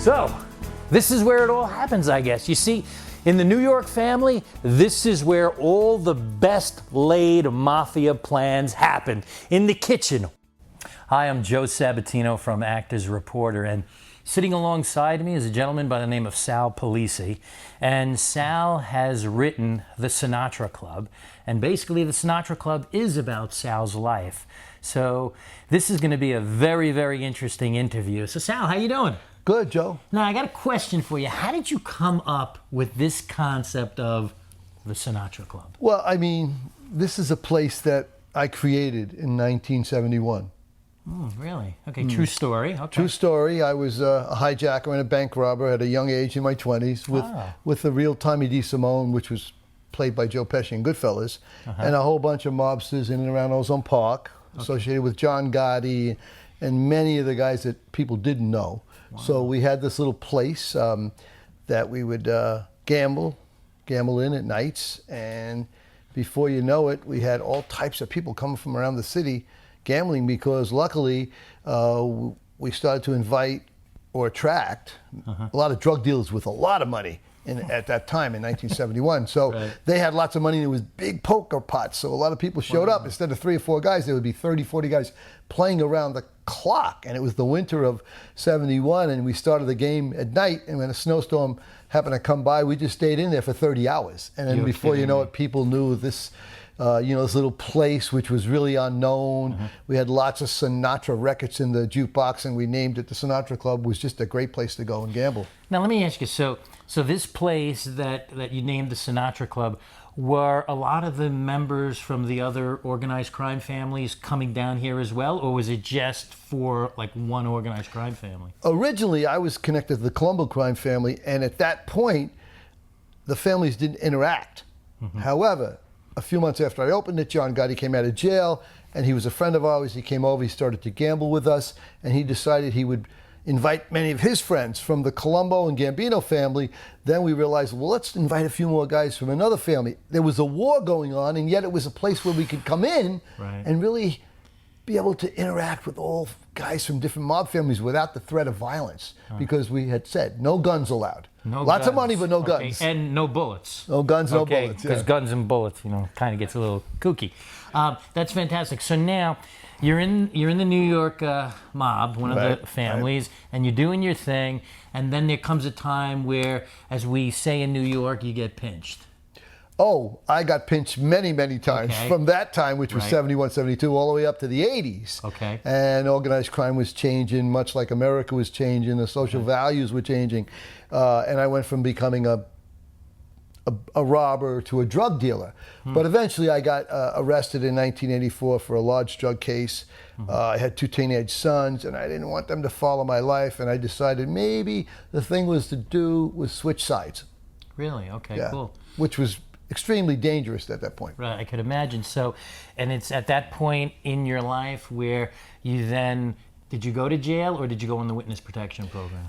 So, this is where it all happens, I guess. You see, in the New York family, this is where all the best laid mafia plans happen, in the kitchen. Hi, I'm Joe Sabatino from Actors Reporter, and sitting alongside me is a gentleman by the name of Sal Polisi. And Sal has written The Sinatra Club, and basically the Sinatra Club is about Sal's life. So this is going to be a very, very interesting interview. So Sal, how you doing? Good, Joe. Now, I got a question for you. How did you come up with this concept of the Sinatra Club? Well, I mean, this is a place that I created in 1971. Really? Okay, true story. Okay. True story. I was a hijacker and a bank robber at a young age in my 20s with the real Tommy DeSimone, which was played by Joe Pesci in Goodfellas, and a whole bunch of mobsters in and around Ozone Park, associated with John Gotti and many of the guys that people didn't know. Wow. So we had this little place that we would gamble in at nights, and before you know it, we had all types of people coming from around the city gambling, because luckily we started to invite or attract a lot of drug dealers with a lot of money at that time in 1971. So they had lots of money, and it was big poker pots. So a lot of people showed up. Instead of 3 or 4 guys, there would be 30, 40 guys playing around the clock. And it was the winter of 71, and we started the game at night, and when a snowstorm happened to come by, we just stayed in there for 30 hours. And then before you know it, people knew this this little place, which was really unknown. We had lots of Sinatra records in the jukebox, and we named it the Sinatra Club. Was just a great place to go and gamble. Now, let me ask you, so this place that you named the Sinatra Club, were a lot of the members from the other organized crime families coming down here as well, or was it just for like one organized crime family? Originally, I was connected to the Colombo crime family, and at that point, the families didn't interact. However, a few months after I opened it, John Gotti came out of jail, and he was a friend of ours. He came over, he started to gamble with us, and he decided he would invite many of his friends from the Colombo and Gambino family. Then we realized, well, let's invite a few more guys from another family. There was a war going on, and yet it was a place where we could come in and really be able to interact with all guys from different mob families without the threat of violence, because we had said no guns allowed. Lots of money, but no guns. And no bullets. No guns, no bullets. Because guns and bullets, kind of gets a little kooky. That's fantastic. So now you're in the New York mob, one of the families, and you're doing your thing, and then there comes a time where, as we say in New York, you get pinched. Oh, I got pinched many, many times from that time, which was 71, 72, all the way up to the 80s. And organized crime was changing, much like America was changing. The social values were changing. And I went from becoming a robber to a drug dealer. But eventually I got arrested in 1984 for a large drug case. I had 2 teenage sons, and I didn't want them to follow my life. And I decided maybe the thing was to do was switch sides. Really? Okay, cool. Which was extremely dangerous at that point. Right, I could imagine. So, and it's at that point in your life where you then, did you go to jail, or did you go in the witness protection program?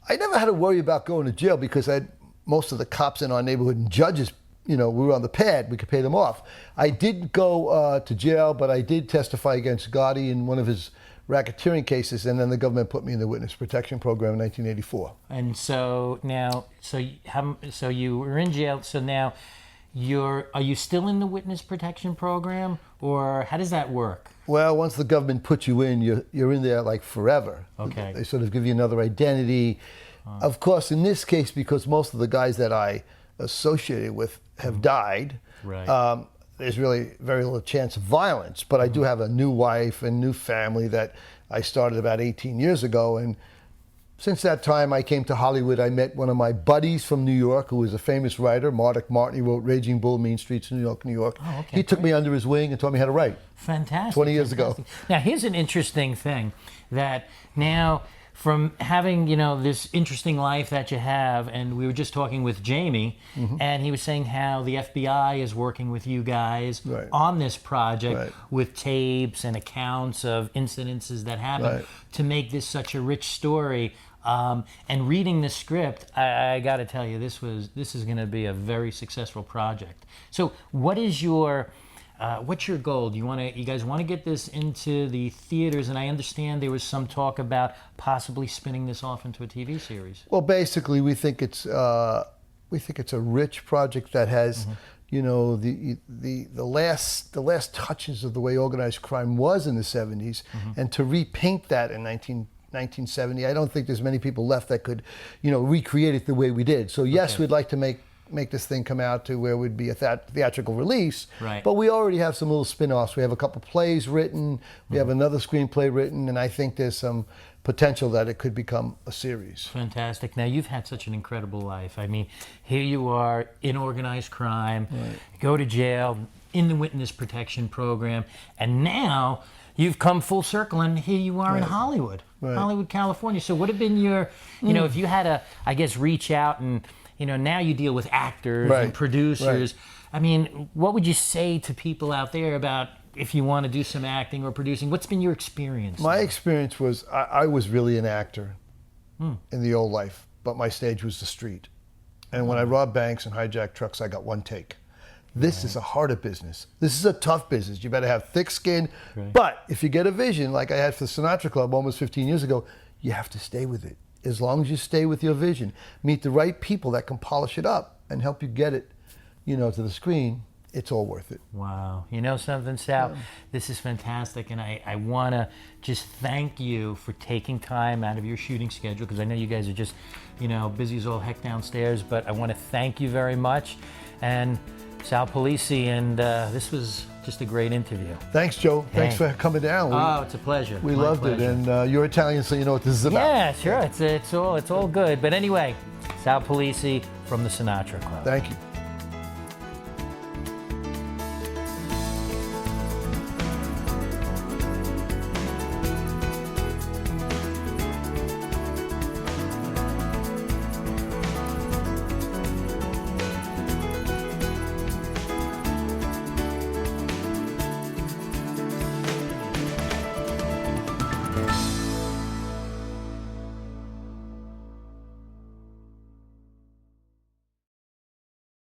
I never had to worry about going to jail, because I had most of the cops in our neighborhood and judges, we were on the pad, we could pay them off. I did go to jail, but I did testify against Gotti in one of his racketeering cases, and then the government put me in the witness protection program in 1984. And so now, so you were in jail, so now are you still in the witness protection program, or how does that work? Well, once the government puts you in, you're in there like forever. They sort of give you another identity. Of course, in this case, because most of the guys that I associated with have died, there's really very little chance of violence. But I do have a new wife and new family that I started about 18 years ago. And since that time, I came to Hollywood. I met one of my buddies from New York, who was a famous writer, Martic Martin. He wrote Raging Bull, Mean Streets, New York, New York. He took me under his wing and taught me how to write. Fantastic. 20 years ago. Now, here's an interesting thing, that now, from having, this interesting life that you have, and we were just talking with Jamie, and he was saying how the FBI is working with you guys on this project with tapes and accounts of incidences that happened to make this such a rich story. And reading the script, I got to tell you, this is going to be a very successful project. So what is your What's your goal? You guys want to get this into the theaters? And I understand there was some talk about possibly spinning this off into a TV series. Well, basically, we think it's a rich project that has, you know, the last touches of the way organized crime was in the 70s, and to repaint that in 1970, I don't think there's many people left that could, you know, recreate it the way we did. So yes, we'd like to make this thing come out to where it would be a theatrical release. Right. But we already have some little spin-offs. We have a couple plays written. We have another screenplay written, and I think there's some potential that it could become a series. Fantastic. Now, you've had such an incredible life. I mean, here you are in organized crime, go to jail, in the witness protection program, and now you've come full circle, and here you are in Hollywood, Hollywood, California. So what have been your, you know, if you had to, I guess, reach out and, you know, now you deal with actors and producers. I mean, what would you say to people out there about if you want to do some acting or producing? What's been your experience? My experience was I was really an actor in the old life, but my stage was the street. And when I robbed banks and hijacked trucks, I got one take. This is a harder business. This is a tough business. You better have thick skin. But if you get a vision, like I had for the Sinatra Club almost 15 years ago, you have to stay with it. As long as you stay with your vision, meet the right people that can polish it up and help you get it, you know, to the screen, it's all worth it. Wow. You know something, Sal? This is fantastic, and I want to just thank you for taking time out of your shooting schedule, because I know you guys are just, you know, busy as all heck downstairs, but I want to thank you very much. And Sal Polisi, and this was just a great interview. Thanks, Joe. Thanks for coming down. Oh, it's a pleasure. We loved it, and you're Italian, so you know what this is about. Yeah, sure. It's all good. But anyway, Sal Polisi from the Sinatra Club. Thank you.